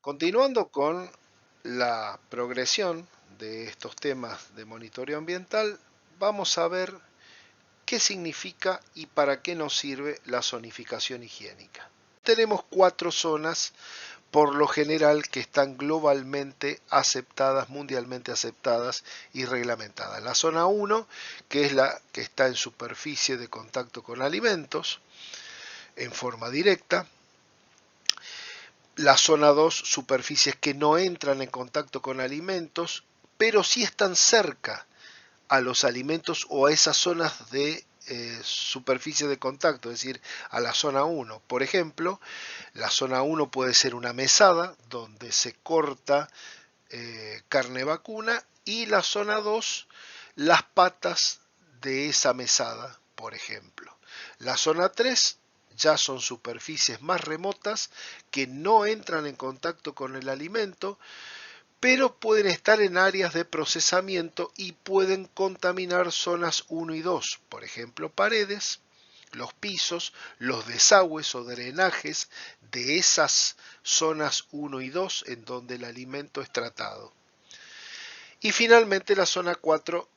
Continuando con la progresión de estos temas de monitoreo ambiental, vamos a ver qué significa y para qué nos sirve la zonificación higiénica. Tenemos 4 zonas por lo general que están globalmente aceptadas, mundialmente aceptadas y reglamentadas. La zona 1, que es la que está en superficie de contacto con alimentos en forma directa. La zona 2, superficies que no entran en contacto con alimentos, pero sí están cerca a los alimentos o a esas zonas de superficie de contacto, es decir, a la zona 1. Por ejemplo, la zona 1 puede ser una mesada donde se corta carne vacuna, y la zona 2, las patas de esa mesada, por ejemplo. La zona 3 ya son superficies más remotas que no entran en contacto con el alimento, pero pueden estar en áreas de procesamiento y pueden contaminar zonas 1 y 2, por ejemplo, paredes, los pisos, los desagües o drenajes de esas zonas 1 y 2 en donde el alimento es tratado. Y finalmente la zona 4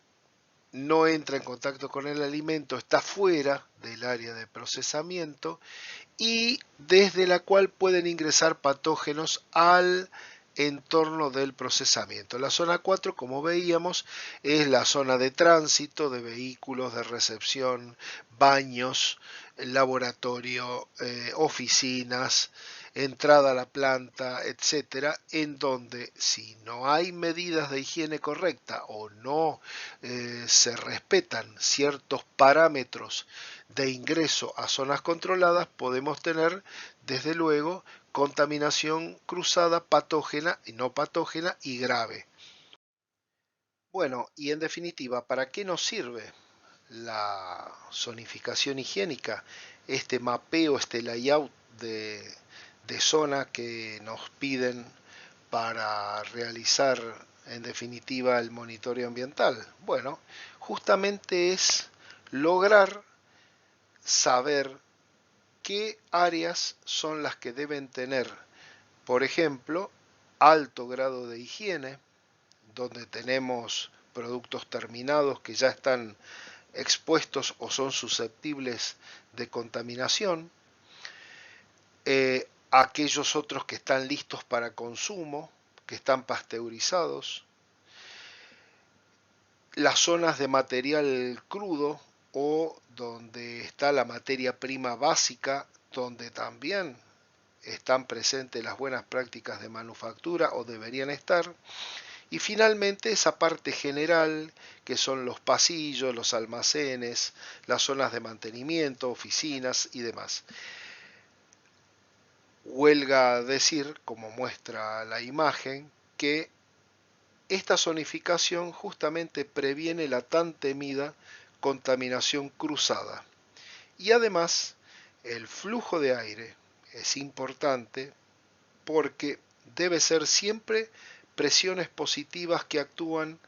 no entra en contacto con el alimento, está fuera del área de procesamiento y desde la cual pueden ingresar patógenos al entorno del procesamiento. La zona 4, como veíamos, es la zona de tránsito de vehículos, de recepción, baños, laboratorio, oficinas, entrada a la planta, etcétera, en donde si no hay medidas de higiene correcta o no se respetan ciertos parámetros de ingreso a zonas controladas, podemos tener, desde luego, contaminación cruzada patógena y no patógena y grave. Bueno, y en definitiva, ¿para qué nos sirve la zonificación higiénica? Este mapeo, este layout de zona que nos piden para realizar en definitiva el monitoreo ambiental. Bueno, justamente es lograr saber qué áreas son las que deben tener, por ejemplo, alto grado de higiene, donde tenemos productos terminados que ya están expuestos o son susceptibles de contaminación, aquellos otros que están listos para consumo, que están pasteurizados, las zonas de material crudo o donde está la materia prima básica, donde también están presentes las buenas prácticas de manufactura o deberían estar. Y finalmente esa parte general, que son los pasillos, los almacenes, las zonas de mantenimiento, oficinas y demás. Huelga decir, como muestra la imagen, que esta zonificación justamente previene la tan temida contaminación cruzada. Y además, el flujo de aire es importante porque debe ser siempre presiones positivas que actúan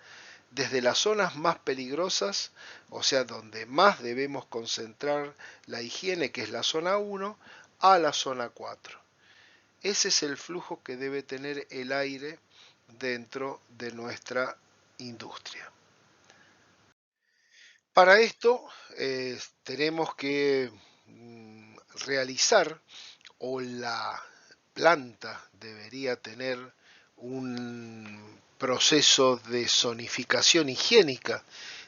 desde las zonas más peligrosas, o sea, donde más debemos concentrar la higiene, que es la zona 1, a la zona 4. Ese es el flujo que debe tener el aire dentro de nuestra industria. Para esto tenemos que realizar, o la planta debería tener, un proceso de zonificación higiénica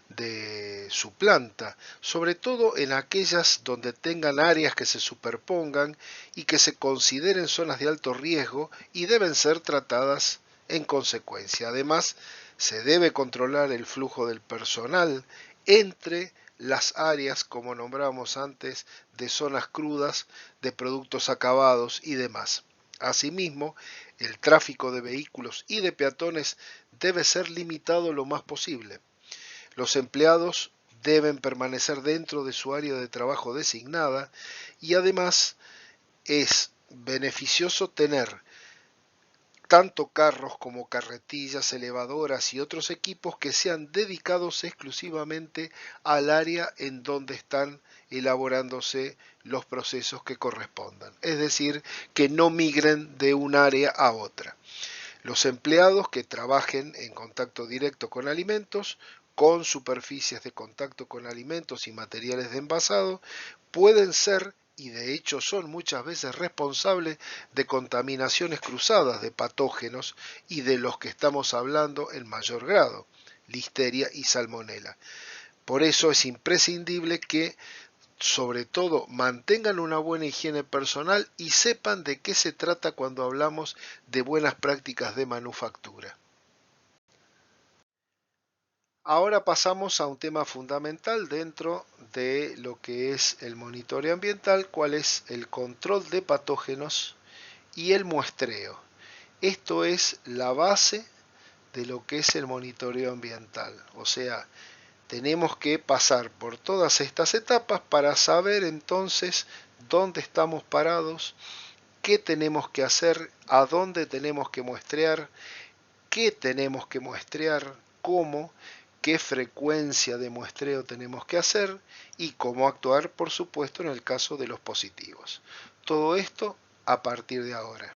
de su planta, sobre todo en aquellas donde tengan áreas que se superpongan y que se consideren zonas de alto riesgo y deben ser tratadas en consecuencia. Además, se debe controlar el flujo del personal entre las áreas, como nombramos antes, de zonas crudas, de productos acabados y demás. Asimismo, el tráfico de vehículos y de peatones debe ser limitado lo más posible. Los empleados deben permanecer dentro de su área de trabajo designada y además es beneficioso tener tanto carros como carretillas, elevadoras y otros equipos que sean dedicados exclusivamente al área en donde están elaborándose los procesos que correspondan. Es decir, que no migren de un área a otra. Los empleados que trabajen en contacto directo con alimentos, con superficies de contacto con alimentos y materiales de envasado, pueden ser y de hecho son muchas veces responsables de contaminaciones cruzadas de patógenos y de los que estamos hablando en mayor grado, listeria y salmonela. Por eso es imprescindible que sobre todo mantengan una buena higiene personal y sepan de qué se trata cuando hablamos de buenas prácticas de manufactura. Ahora pasamos a un tema fundamental dentro de lo que es el monitoreo ambiental, cuál es el control de patógenos y el muestreo. Esto es la base de lo que es el monitoreo ambiental. O sea, tenemos que pasar por todas estas etapas para saber entonces dónde estamos parados, qué tenemos que hacer, a dónde tenemos que muestrear, qué tenemos que muestrear, cómo, qué frecuencia de muestreo tenemos que hacer y cómo actuar, por supuesto, en el caso de los positivos. Todo esto a partir de ahora.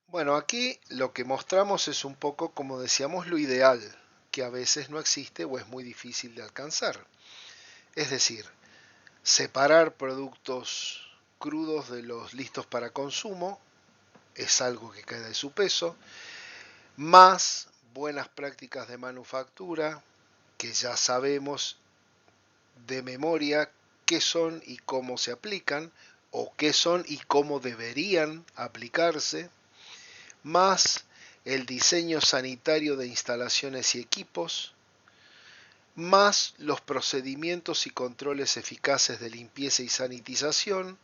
Bueno, aquí lo que mostramos es un poco, como decíamos, lo ideal, que a veces no existe o es muy difícil de alcanzar. Es decir, separar productos crudos de los listos para consumo es algo que cae de su peso, más buenas prácticas de manufactura, que ya sabemos de memoria qué son y cómo se aplican, o qué son y cómo deberían aplicarse, más el diseño sanitario de instalaciones y equipos, más los procedimientos y controles eficaces de limpieza y sanitización,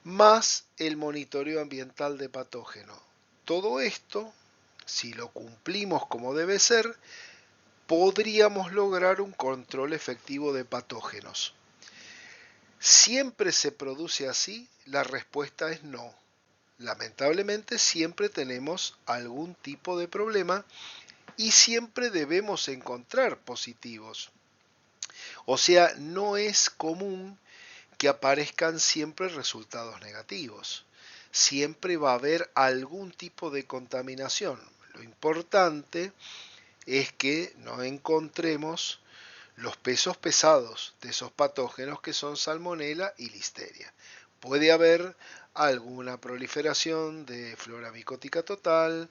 más el monitoreo ambiental de patógeno. Todo esto, si lo cumplimos como debe ser, podríamos lograr un control efectivo de patógenos. ¿Siempre se produce así? La respuesta es no. Lamentablemente siempre tenemos algún tipo de problema y siempre debemos encontrar positivos. O sea, no es común que aparezcan siempre resultados negativos. Siempre va a haber algún tipo de contaminación. Lo importante es que no encontremos los pesos pesados de esos patógenos que son salmonela y listeria. Puede haber alguna proliferación de flora micótica total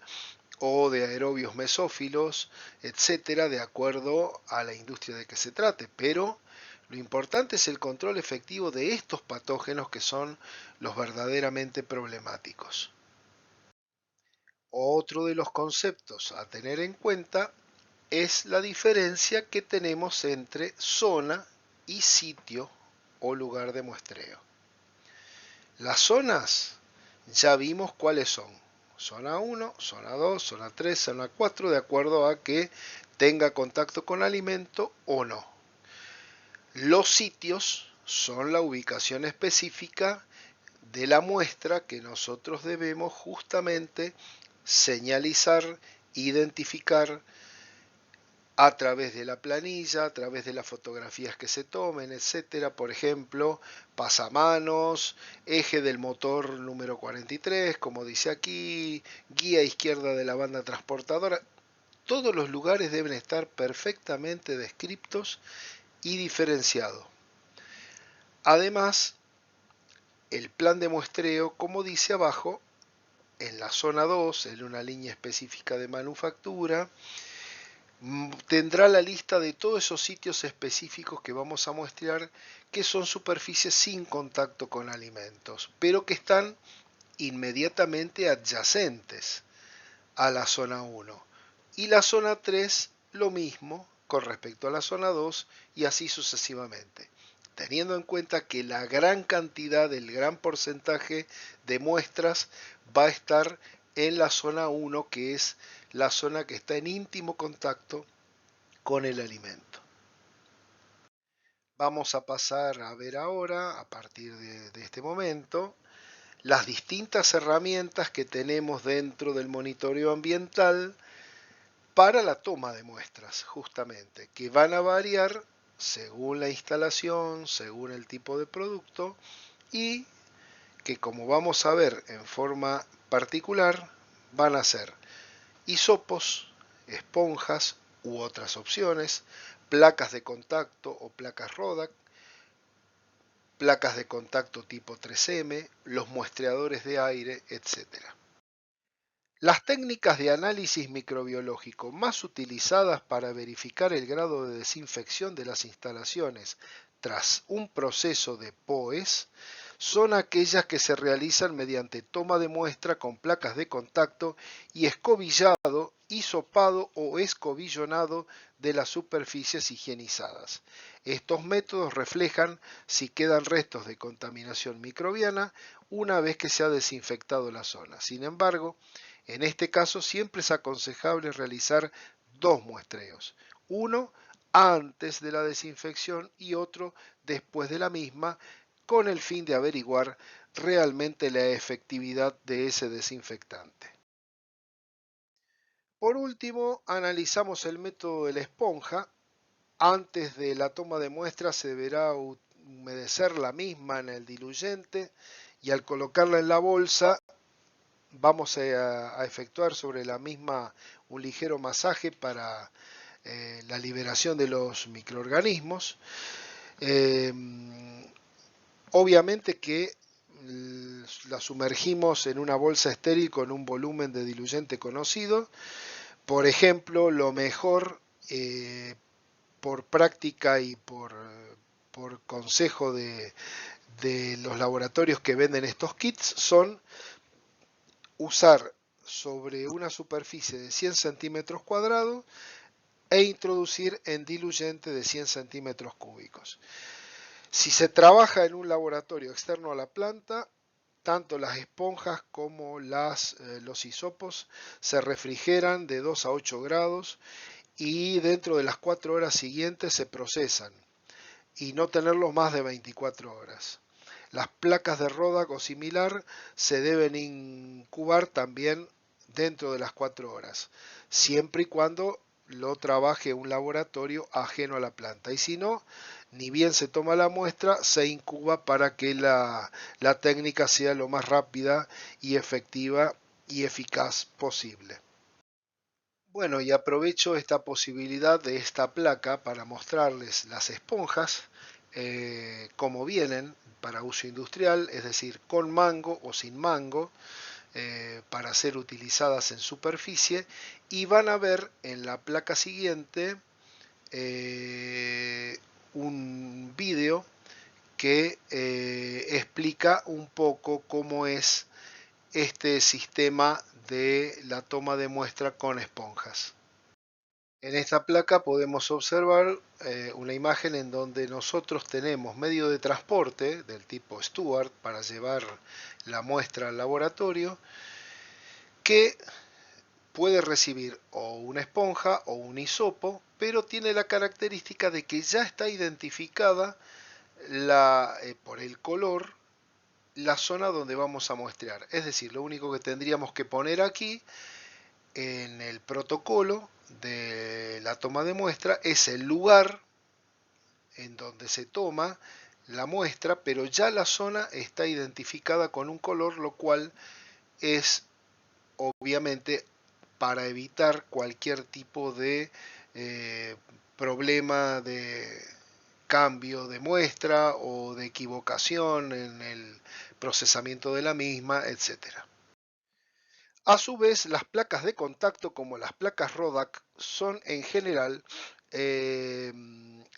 o de aerobios mesófilos, etcétera, de acuerdo a la industria de que se trate, pero lo importante es el control efectivo de estos patógenos que son los verdaderamente problemáticos. Otro de los conceptos a tener en cuenta es la diferencia que tenemos entre zona y sitio o lugar de muestreo. Las zonas ya vimos cuáles son. Zona 1, zona 2, zona 3, zona 4, de acuerdo a que tenga contacto con alimento o no. Los sitios son la ubicación específica de la muestra que nosotros debemos justamente señalizar, identificar a través de la planilla, a través de las fotografías que se tomen, etcétera. Por ejemplo, pasamanos, eje del motor número 43, como dice aquí, guía izquierda de la banda transportadora. Todos los lugares deben estar perfectamente descritos y diferenciados. Además, el plan de muestreo, como dice abajo, en la zona 2, en una línea específica de manufactura, tendrá la lista de todos esos sitios específicos que vamos a muestrear, que son superficies sin contacto con alimentos, pero que están inmediatamente adyacentes a la zona 1. Y la zona 3 lo mismo con respecto a la zona 2 y así sucesivamente. Teniendo en cuenta que la gran cantidad, el gran porcentaje de muestras va a estar en la zona 1, que es la zona que está en íntimo contacto con el alimento. Vamos a pasar a ver ahora, a partir de este momento, las distintas herramientas que tenemos dentro del monitoreo ambiental para la toma de muestras, justamente, que van a variar según la instalación, según el tipo de producto y que, como vamos a ver en forma particular, van a ser hisopos, esponjas u otras opciones, placas de contacto o placas Rodack, placas de contacto tipo 3M, los muestreadores de aire, etc. Las técnicas de análisis microbiológico más utilizadas para verificar el grado de desinfección de las instalaciones tras un proceso de POES son aquellas que se realizan mediante toma de muestra con placas de contacto y escobillado, hisopado o escobillonado de las superficies higienizadas. Estos métodos reflejan si quedan restos de contaminación microbiana una vez que se ha desinfectado la zona. Sin embargo, en este caso siempre es aconsejable realizar dos muestreos, uno antes de la desinfección y otro después de la misma, con el fin de averiguar realmente la efectividad de ese desinfectante. Por último, analizamos el método de la esponja. Antes de la toma de muestra se deberá humedecer la misma en el diluyente y al colocarla en la bolsa vamos a efectuar sobre la misma un ligero masaje para la liberación de los microorganismos. Eh, Obviamente que la sumergimos en una bolsa estéril con un volumen de diluyente conocido. Por ejemplo, lo mejor por práctica y por consejo de los laboratorios que venden estos kits son usar sobre una superficie de 100 centímetros cuadrados e introducir en diluyente de 100 centímetros cúbicos. Si se trabaja en un laboratorio externo a la planta, tanto las esponjas como los hisopos se refrigeran de 2 a 8 grados y dentro de las 4 horas siguientes se procesan y no tenerlos más de 24 horas. Las placas de Rodack o similar se deben incubar también dentro de las 4 horas, siempre y cuando lo trabaje un laboratorio ajeno a la planta. Y si no, ni bien se toma la muestra, se incuba para que la técnica sea lo más rápida y efectiva y eficaz posible. Bueno, y aprovecho esta posibilidad de esta placa para mostrarles las esponjas como vienen para uso industrial, es decir, con mango o sin mango, para ser utilizadas en superficie, y van a ver en la placa siguiente eh, un vídeo que explica un poco cómo es este sistema de la toma de muestra con esponjas. En esta placa podemos observar una imagen en donde nosotros tenemos medio de transporte del tipo Stuart para llevar la muestra al laboratorio que puede recibir o una esponja o un hisopo, pero tiene la característica de que ya está identificada por el color la zona donde vamos a muestrear. Es decir, lo único que tendríamos que poner aquí en el protocolo de la toma de muestra es el lugar en donde se toma la muestra, pero ya la zona está identificada con un color, lo cual es obviamente para evitar cualquier tipo de eh, problema de cambio de muestra o de equivocación en el procesamiento de la misma, etcétera. A su vez, las placas de contacto, como las placas Rodack, son en general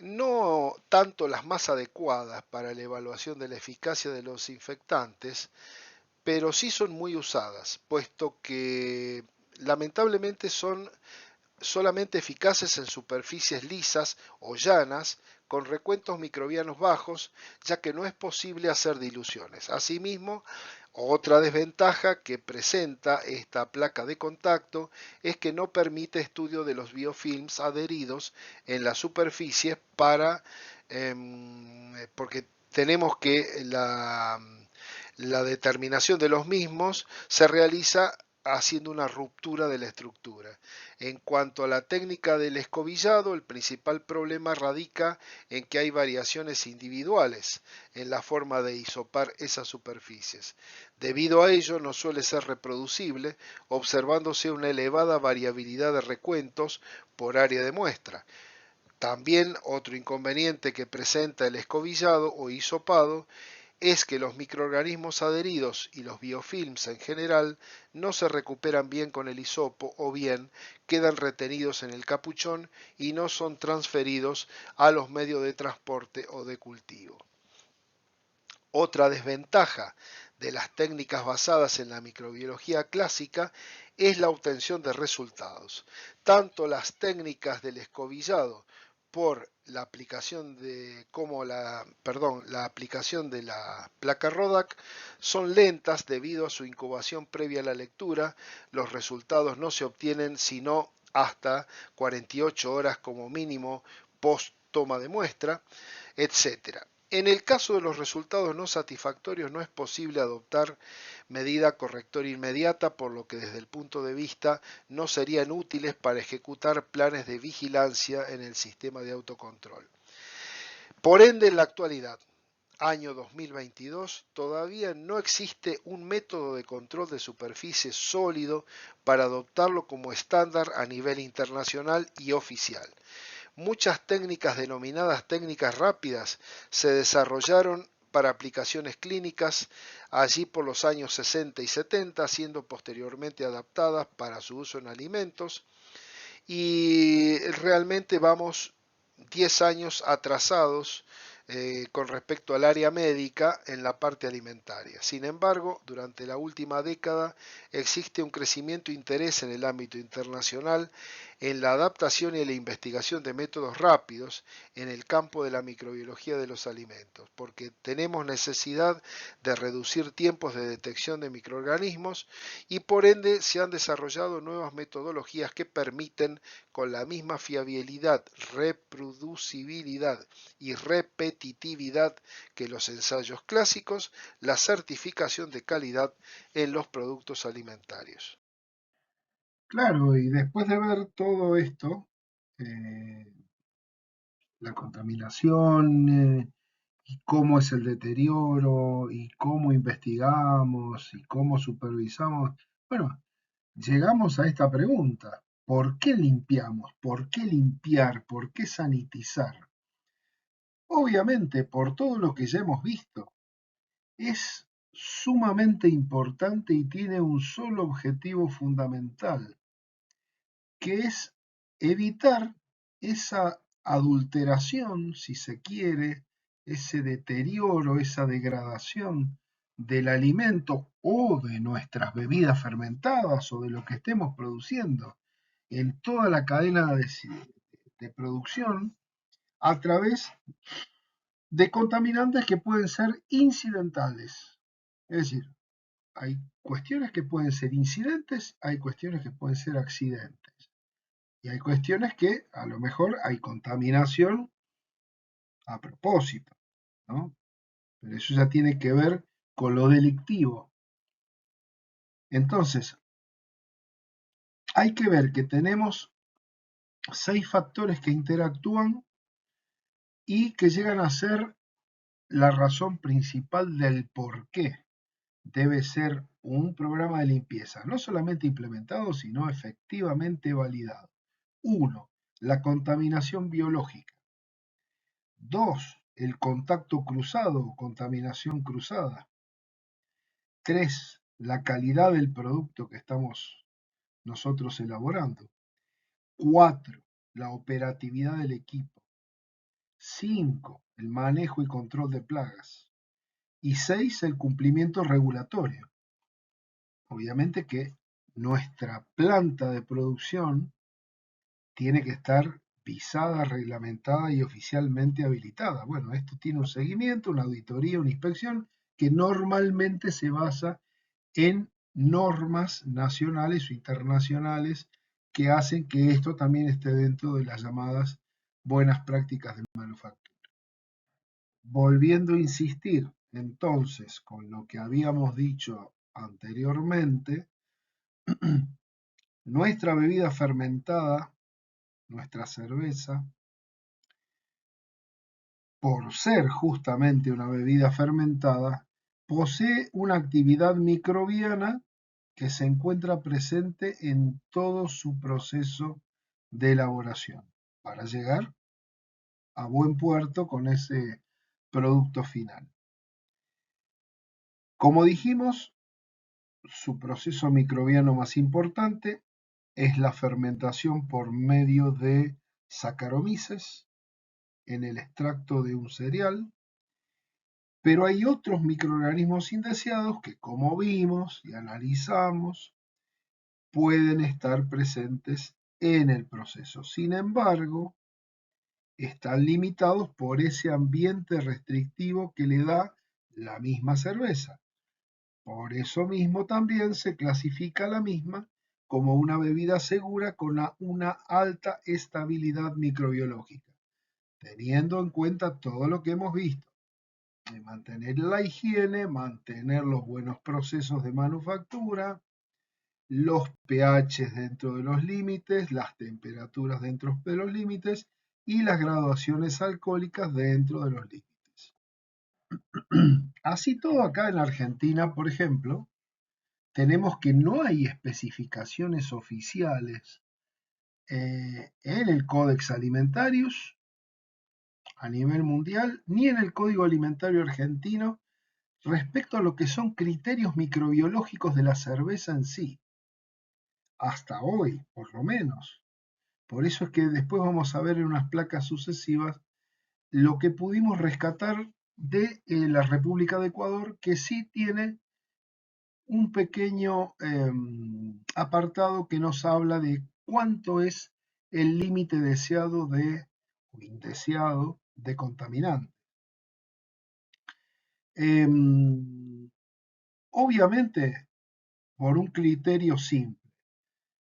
no tanto las más adecuadas para la evaluación de la eficacia de los infectantes, pero sí son muy usadas, puesto que lamentablemente son solamente eficaces en superficies lisas o llanas con recuentos microbianos bajos, ya que no es posible hacer diluciones. Asimismo, otra desventaja que presenta esta placa de contacto es que no permite estudio de los biofilms adheridos en la superficie porque tenemos que La determinación de los mismos se realiza haciendo una ruptura de la estructura. En cuanto a la técnica del escobillado, el principal problema radica en que hay variaciones individuales en la forma de hisopar esas superficies. Debido a ello, no suele ser reproducible, observándose una elevada variabilidad de recuentos por área de muestra. También otro inconveniente que presenta el escobillado o hisopado es que los microorganismos adheridos y los biofilms en general no se recuperan bien con el hisopo o bien quedan retenidos en el capuchón y no son transferidos a los medios de transporte o de cultivo. Otra desventaja de las técnicas basadas en la microbiología clásica es la obtención de resultados. Tanto las técnicas del escobillado por la aplicación de la aplicación de la placa Rodack son lentas debido a su incubación previa a la lectura. Los resultados no se obtienen sino hasta 48 horas como mínimo post toma de muestra, etcétera. En el caso de los resultados no satisfactorios no es posible adoptar medida correctora inmediata, por lo que desde el punto de vista no serían útiles para ejecutar planes de vigilancia en el sistema de autocontrol. Por ende, en la actualidad, año 2022, todavía no existe un método de control de superficie sólido para adoptarlo como estándar a nivel internacional y oficial. Muchas técnicas denominadas técnicas rápidas se desarrollaron para aplicaciones clínicas allí por los años 60 y 70, siendo posteriormente adaptadas para su uso en alimentos, y realmente vamos 10 años atrasados con respecto al área médica en la parte alimentaria. Sin embargo, durante la última década existe un crecimiento de interés en el ámbito internacional en la adaptación y la investigación de métodos rápidos en el campo de la microbiología de los alimentos, porque tenemos necesidad de reducir tiempos de detección de microorganismos y por ende se han desarrollado nuevas metodologías que permiten con la misma fiabilidad, reproducibilidad y repetitividad que los ensayos clásicos, la certificación de calidad en los productos alimentarios. Claro, y después de ver todo esto, eh, la contaminación, y cómo es el deterioro, y cómo investigamos, y cómo supervisamos, bueno, llegamos a esta pregunta. ¿Por qué limpiamos? ¿Por qué limpiar? ¿Por qué sanitizar? Obviamente, por todo lo que ya hemos visto, es sumamente importante y tiene un solo objetivo fundamental, que es evitar esa adulteración, si se quiere, ese deterioro, esa degradación del alimento o de nuestras bebidas fermentadas o de lo que estemos produciendo en toda la cadena de producción a través de contaminantes que pueden ser incidentales. Es decir, hay cuestiones que pueden ser incidentes, hay cuestiones que pueden ser accidentes. Y hay cuestiones que a lo mejor hay contaminación a propósito, ¿no? Pero eso ya tiene que ver con lo delictivo. Entonces, hay que ver que tenemos 6 factores que interactúan y que llegan a ser la razón principal del por qué debe ser un programa de limpieza, no solamente implementado, sino efectivamente validado. 1. La contaminación biológica. 2. El contacto cruzado o contaminación cruzada. 3. La calidad del producto que estamos nosotros elaborando. 4. La operatividad del equipo. 5. El manejo y control de plagas. Y 6. El cumplimiento regulatorio. Obviamente que nuestra planta de producción tiene que estar visada, reglamentada y oficialmente habilitada. Bueno, esto tiene un seguimiento, una auditoría, una inspección que normalmente se basa en normas nacionales o internacionales que hacen que esto también esté dentro de las llamadas buenas prácticas de manufactura. Volviendo a insistir Entonces, con lo que habíamos dicho anteriormente, nuestra bebida fermentada, nuestra cerveza, por ser justamente una bebida fermentada, posee una actividad microbiana que se encuentra presente en todo su proceso de elaboración para llegar a buen puerto con ese producto final. Como dijimos, su proceso microbiano más importante es la fermentación por medio de Saccharomyces en el extracto de un cereal, pero hay otros microorganismos indeseados que, como vimos y analizamos, pueden estar presentes en el proceso. Sin embargo, están limitados por ese ambiente restrictivo que le da la misma cerveza. Por eso mismo también se clasifica la misma como una bebida segura con una alta estabilidad microbiológica, teniendo en cuenta todo lo que hemos visto, de mantener la higiene, mantener los buenos procesos de manufactura, los pH dentro de los límites, las temperaturas dentro de los límites y las graduaciones alcohólicas dentro de los límites. Así todo acá en Argentina, por ejemplo, tenemos que no hay especificaciones oficiales en el Codex Alimentarius a nivel mundial, ni en el Código Alimentario Argentino respecto a lo que son criterios microbiológicos de la cerveza en sí, hasta hoy, por lo menos. Por eso es que después vamos a ver en unas placas sucesivas lo que pudimos rescatar de la República de Ecuador, que sí tiene un pequeño apartado que nos habla de cuánto es el límite deseado o indeseado de contaminante. Obviamente, por un criterio simple,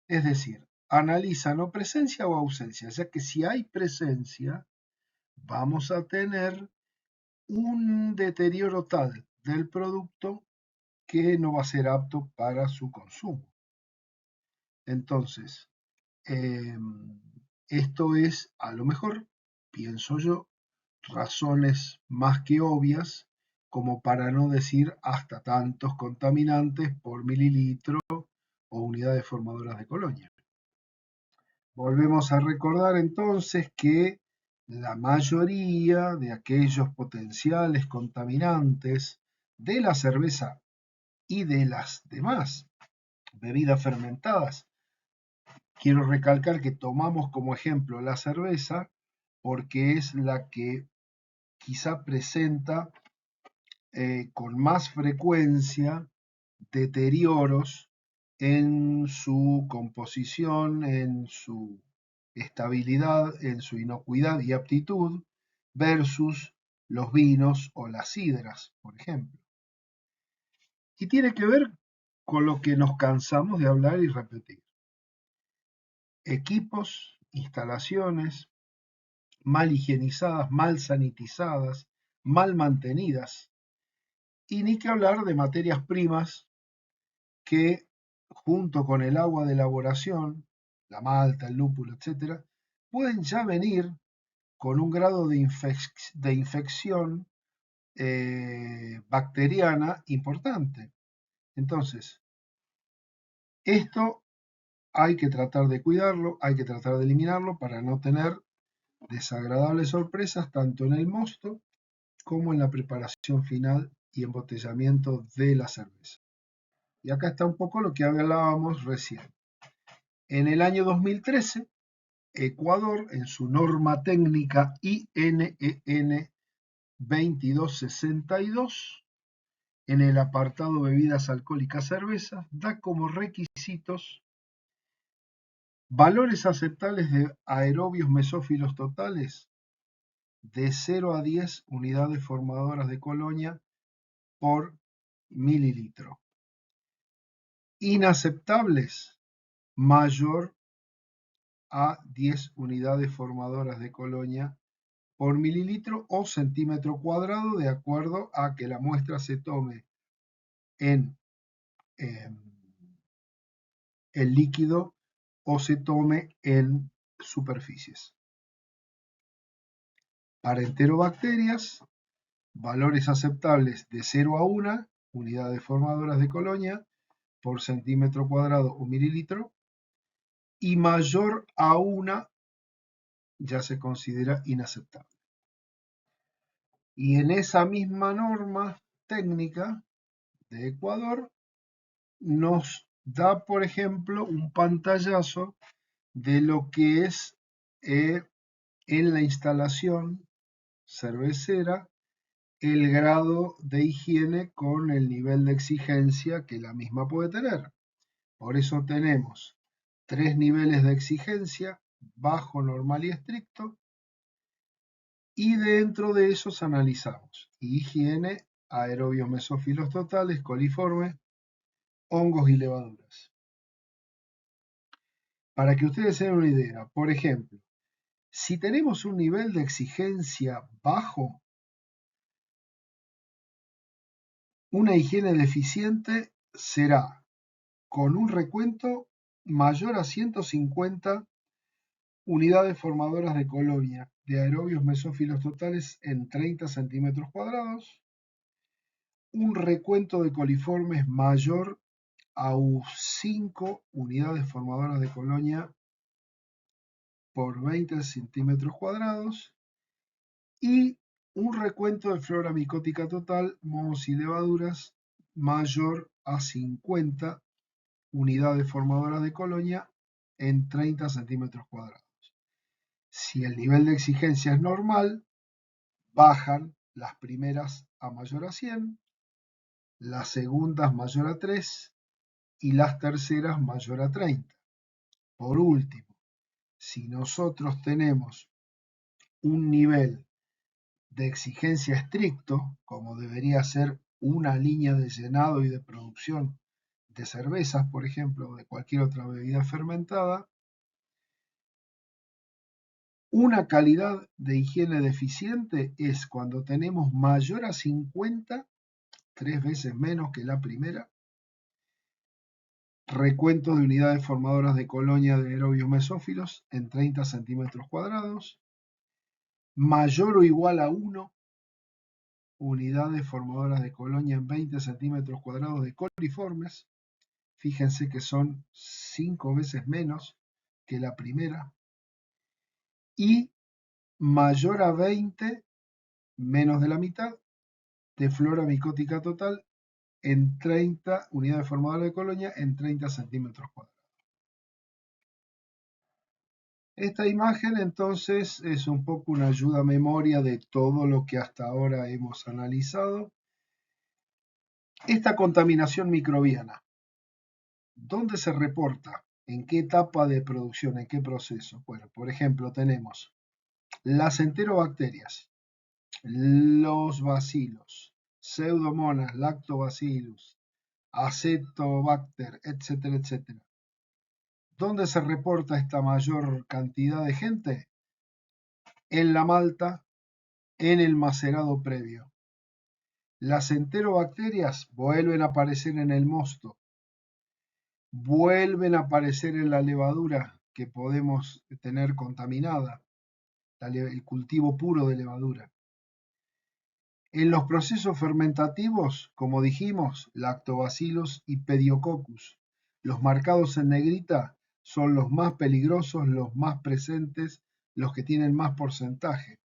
es decir, analiza no presencia o ausencia, ya que si hay presencia, vamos a tener un deterioro tal del producto que no va a ser apto para su consumo. Entonces, esto es, a lo mejor, pienso yo, razones más que obvias como para no decir hasta tantos contaminantes por mililitro o unidades formadoras de colonia. Volvemos a recordar entonces que la mayoría de aquellos potenciales contaminantes de la cerveza y de las demás bebidas fermentadas, quiero recalcar que tomamos como ejemplo la cerveza porque es la que quizá presenta con más frecuencia deterioros en su composición, en su estabilidad, en su inocuidad y aptitud versus los vinos o las sidras, por ejemplo. Y tiene que ver con lo que nos cansamos de hablar y repetir. Equipos, instalaciones mal higienizadas, mal sanitizadas, mal mantenidas, y ni que hablar de materias primas que junto con el agua de elaboración, la malta, el lúpulo, etcétera, pueden ya venir con un grado de infección bacteriana importante. Entonces, esto hay que tratar de cuidarlo, hay que tratar de eliminarlo para no tener desagradables sorpresas tanto en el mosto como en la preparación final y embotellamiento de la cerveza. Y acá está un poco lo que hablábamos recién. En el año 2013, Ecuador, en su norma técnica INEN 2262, en el apartado bebidas alcohólicas cervezas, da como requisitos valores aceptables de aerobios mesófilos totales de 0 a 10 unidades formadoras de colonia por mililitro. Inaceptables, mayor a 10 unidades formadoras de colonia por mililitro o centímetro cuadrado, de acuerdo a que la muestra se tome en el líquido o se tome en superficies. Para enterobacterias, valores aceptables de 0 a 1 unidades formadoras de colonia por centímetro cuadrado o mililitro, y mayor a 1 ya se considera inaceptable. Y en esa misma norma técnica de Ecuador nos da, por ejemplo, un pantallazo de lo que es en la instalación cervecera el grado de higiene con el nivel de exigencia que la misma puede tener. Por eso tenemos 3 niveles de exigencia: bajo, normal y estricto, y dentro de esos analizamos higiene, aerobios mesófilos totales, coliformes, hongos y levaduras. Para que ustedes se den una idea, por ejemplo, si tenemos un nivel de exigencia bajo, una higiene deficiente será con un recuento mayor a 150 unidades formadoras de colonia de aerobios mesófilos totales en 30 centímetros cuadrados, un recuento de coliformes mayor a 5 unidades formadoras de colonia por 20 centímetros cuadrados, y un recuento de flora micótica total, mohos y levaduras, mayor a 50 unidades formadoras de colonia en 30 centímetros cuadrados. Si el nivel de exigencia es normal, bajan las primeras a mayor a 100, las segundas mayor a 3 y las terceras mayor a 30. Por último, si nosotros tenemos un nivel de exigencia estricto, como debería ser una línea de llenado y de producción de cervezas, por ejemplo, o de cualquier otra bebida fermentada, una calidad de higiene deficiente es cuando tenemos mayor a 50, 3 veces menos que la primera, recuento de unidades formadoras de colonia de aerobios mesófilos en 30 centímetros cuadrados, mayor o igual a 1 unidades formadoras de colonia en 20 centímetros cuadrados de coliformes, fíjense que son 5 veces menos que la primera, y mayor a 20, menos de la mitad, de flora micótica total en 30 unidades formadoras de colonia en 30 centímetros cuadrados. Esta imagen entonces es un poco una ayuda a memoria de todo lo que hasta ahora hemos analizado. Esta contaminación microbiana, ¿dónde se reporta? ¿En qué etapa de producción? ¿En qué proceso? Bueno, por ejemplo, tenemos las enterobacterias, los bacilos, pseudomonas, lactobacillus, acetobacter, etcétera, etcétera. ¿Dónde se reporta esta mayor cantidad de gente? En la malta, en el macerado previo. Las enterobacterias vuelven a aparecer en el mosto, vuelven a aparecer en la levadura que podemos tener contaminada, el cultivo puro de levadura. En los procesos fermentativos, como dijimos, lactobacillus y pediococcus, los marcados en negrita son los más peligrosos, los más presentes, los que tienen más porcentaje.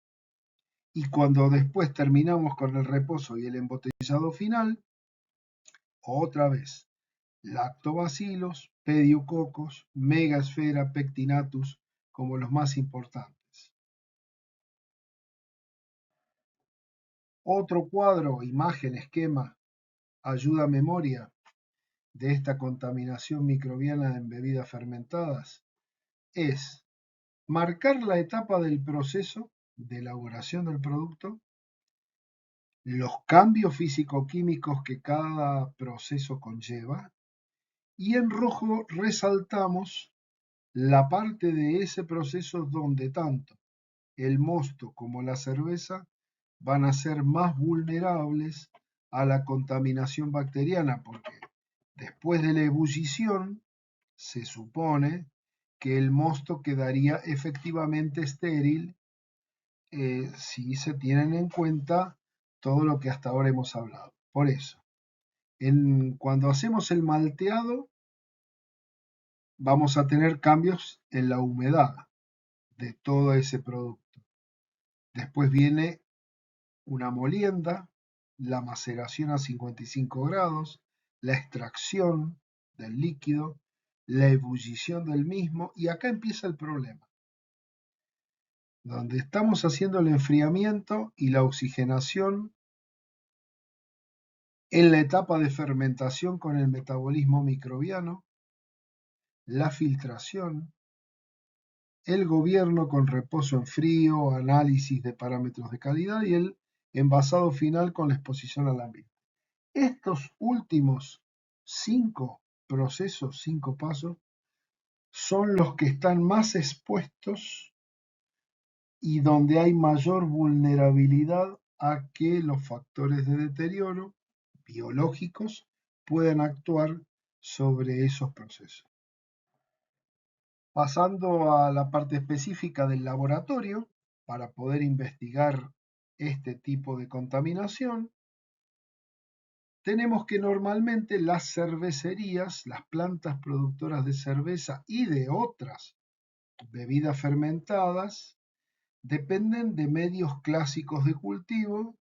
Y cuando después terminamos con el reposo y el embotellado final, otra vez, lactobacillus, pediococcus, megasphaera pectinatus como los más importantes. Otro cuadro, imagen, esquema, ayuda a memoria de esta contaminación microbiana en bebidas fermentadas es marcar la etapa del proceso de elaboración del producto, los cambios físico-químicos que cada proceso conlleva, y en rojo resaltamos la parte de ese proceso donde tanto el mosto como la cerveza van a ser más vulnerables a la contaminación bacteriana, porque después de la ebullición se supone que el mosto quedaría efectivamente estéril si se tienen en cuenta todo lo que hasta ahora hemos hablado. Por eso, cuando hacemos el malteado, vamos a tener cambios en la humedad de todo ese producto. Después viene una molienda, la maceración a 55 grados, la extracción del líquido, la ebullición del mismo, y acá empieza el problema, donde estamos haciendo el enfriamiento y la oxigenación en la etapa de fermentación con el metabolismo microbiano, la filtración, el gobierno con reposo en frío, análisis de parámetros de calidad y el envasado final con la exposición al ambiente. Estos últimos 5 procesos, 5 pasos, son los que están más expuestos y donde hay mayor vulnerabilidad a que los factores de deterioro biológicos puedan actuar sobre esos procesos. Pasando a la parte específica del laboratorio, para poder investigar este tipo de contaminación, tenemos que normalmente las cervecerías, las plantas productoras de cerveza y de otras bebidas fermentadas, dependen de medios clásicos de cultivo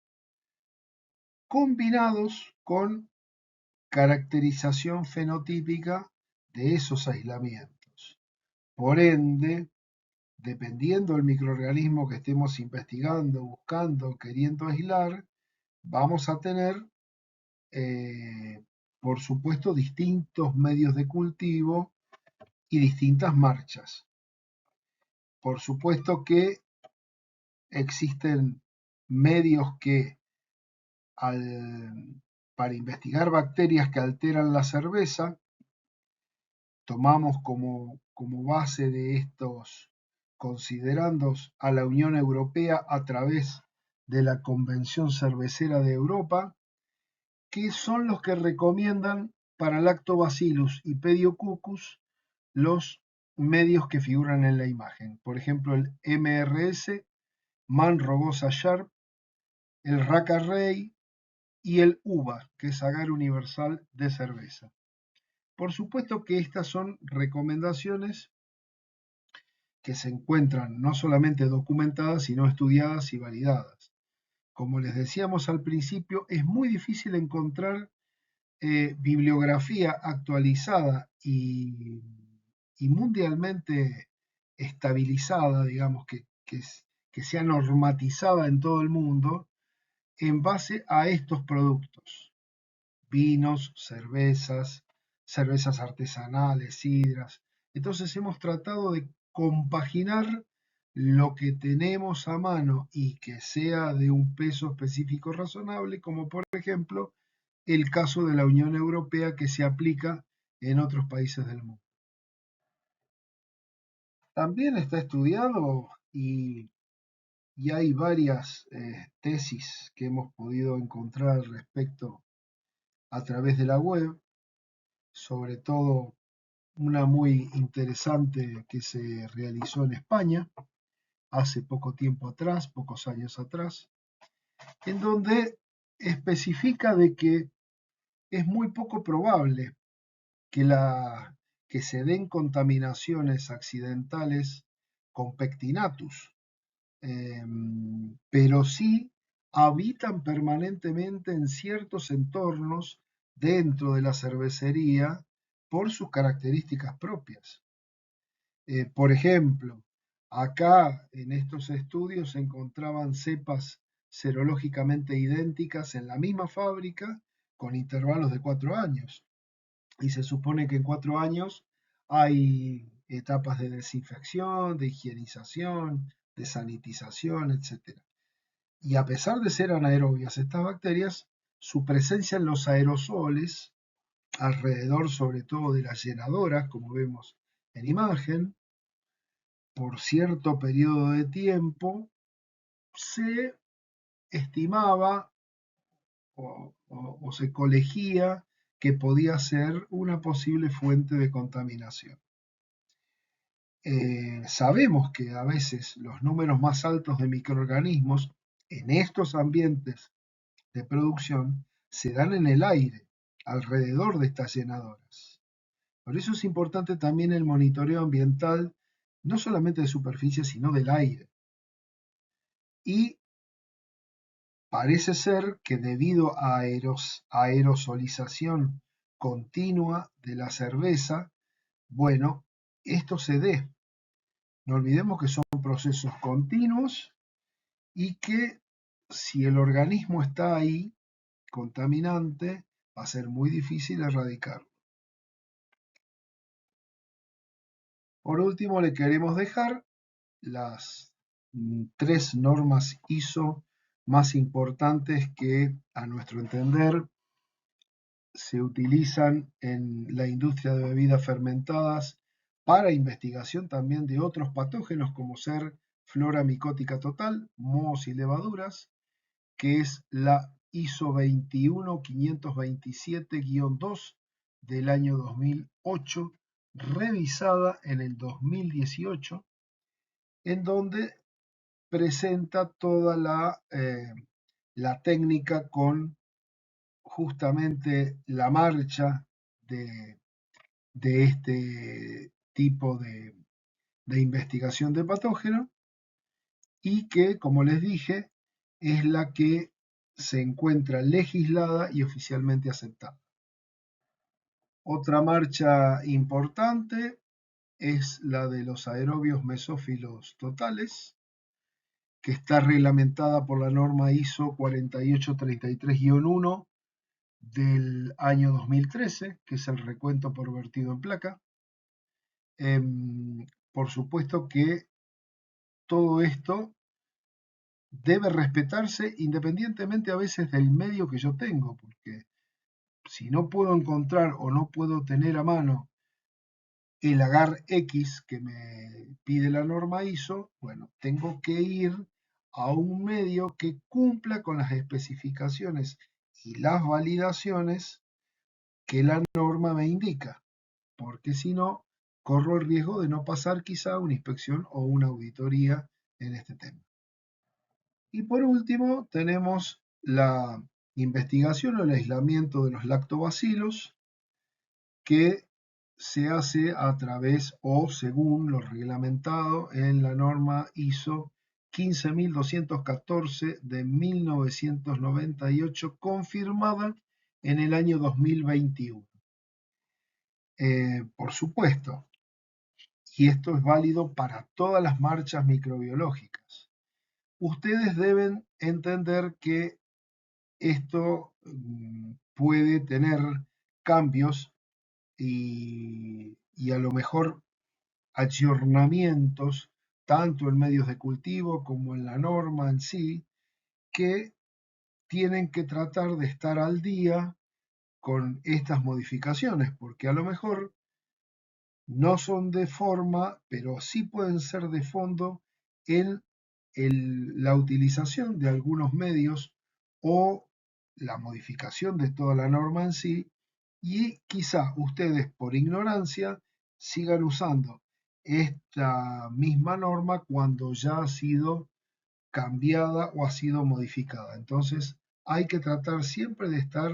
combinados con caracterización fenotípica de esos aislamientos. Por ende, dependiendo del microorganismo que estemos investigando, buscando, queriendo aislar, vamos a tener, por supuesto, distintos medios de cultivo y distintas marchas. Por supuesto que existen medios que para investigar bacterias que alteran la cerveza, tomamos como base de estos considerandos a la Unión Europea a través de la Convención Cervecera de Europa, que son los que recomiendan para Lactobacillus y Pediococcus los medios que figuran en la imagen. Por ejemplo, el MRS, Man Rogosa Sharp, el Racarrey y el UVA, que es Agar Universal de Cerveza. Por supuesto que estas son recomendaciones que se encuentran no solamente documentadas, sino estudiadas y validadas. Como les decíamos al principio, es muy difícil encontrar bibliografía actualizada y mundialmente estabilizada, digamos, que sea normatizada en todo el mundo en base a estos productos. Vinos, cervezas artesanales, sidras. Entonces hemos tratado de compaginar lo que tenemos a mano y que sea de un peso específico razonable, como por ejemplo el caso de la Unión Europea que se aplica en otros países del mundo. También está estudiado y hay varias tesis que hemos podido encontrar al respecto a través de la web, sobre todo una muy interesante que se realizó en España hace poco tiempo atrás, pocos años atrás, en donde especifica de que es muy poco probable que, que se den contaminaciones accidentales con pectinatus, pero sí habitan permanentemente en ciertos entornos dentro de la cervecería por sus características propias. Por ejemplo, acá en estos estudios se encontraban cepas serológicamente idénticas en la misma fábrica con intervalos de 4 años. Y se supone que en 4 años hay etapas de desinfección, de higienización, de sanitización, etc. Y a pesar de ser anaerobias estas bacterias, su presencia en los aerosoles, alrededor sobre todo de las llenadoras, como vemos en imagen, por cierto periodo de tiempo se estimaba o se colegía que podía ser una posible fuente de contaminación. Sabemos que a veces los números más altos de microorganismos en estos ambientes de producción se dan en el aire, alrededor de estas llenadoras. Por eso es importante también el monitoreo ambiental, no solamente de superficie, sino del aire. Y parece ser que debido a aerosolización continua de la cerveza, bueno, esto se dé. No olvidemos que son procesos continuos y que si el organismo está ahí, contaminante, va a ser muy difícil erradicarlo. Por último, le queremos dejar las 3 normas ISO más importantes que, a nuestro entender, se utilizan en la industria de bebidas fermentadas para investigación también de otros patógenos como ser flora micótica total, mohos y levaduras, que es la ISO 21527-2 del año 2008, revisada en el 2018, en donde presenta toda la técnica con justamente la marcha de, de este tipo de investigación de patógeno y que, como les dije, es la que se encuentra legislada y oficialmente aceptada. Otra marcha importante es la de los aerobios mesófilos totales, que está reglamentada por la norma ISO 4833-1 del año 2013, que es el recuento por vertido en placa. Por supuesto que todo esto debe respetarse independientemente a veces del medio que yo tengo, porque si no puedo encontrar o no puedo tener a mano el agar X que me pide la norma ISO, bueno, tengo que ir a un medio que cumpla con las especificaciones y las validaciones que la norma me indica, porque si no, corro el riesgo de no pasar quizá una inspección o una auditoría en este tema. Y por último, tenemos la investigación o el aislamiento de los lactobacilos, que se hace a través o según lo reglamentado en la norma ISO 15214 de 1998, confirmada en el año 2021. Por supuesto, y esto es válido para todas las marchas microbiológicas. Ustedes deben entender que esto puede tener cambios y a lo mejor ayornamientos, tanto en medios de cultivo como en la norma en sí, que tienen que tratar de estar al día con estas modificaciones, porque a lo mejor no son de forma, pero sí pueden ser de fondo en la utilización de algunos medios o la modificación de toda la norma en sí, y quizá ustedes por ignorancia sigan usando esta misma norma cuando ya ha sido cambiada o ha sido modificada. Entonces hay que tratar siempre de estar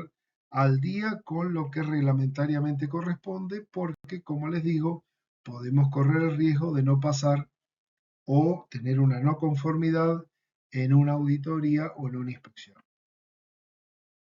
al día con lo que reglamentariamente corresponde, porque, como les digo, podemos correr el riesgo de no pasar o tener una no conformidad en una auditoría o en una inspección.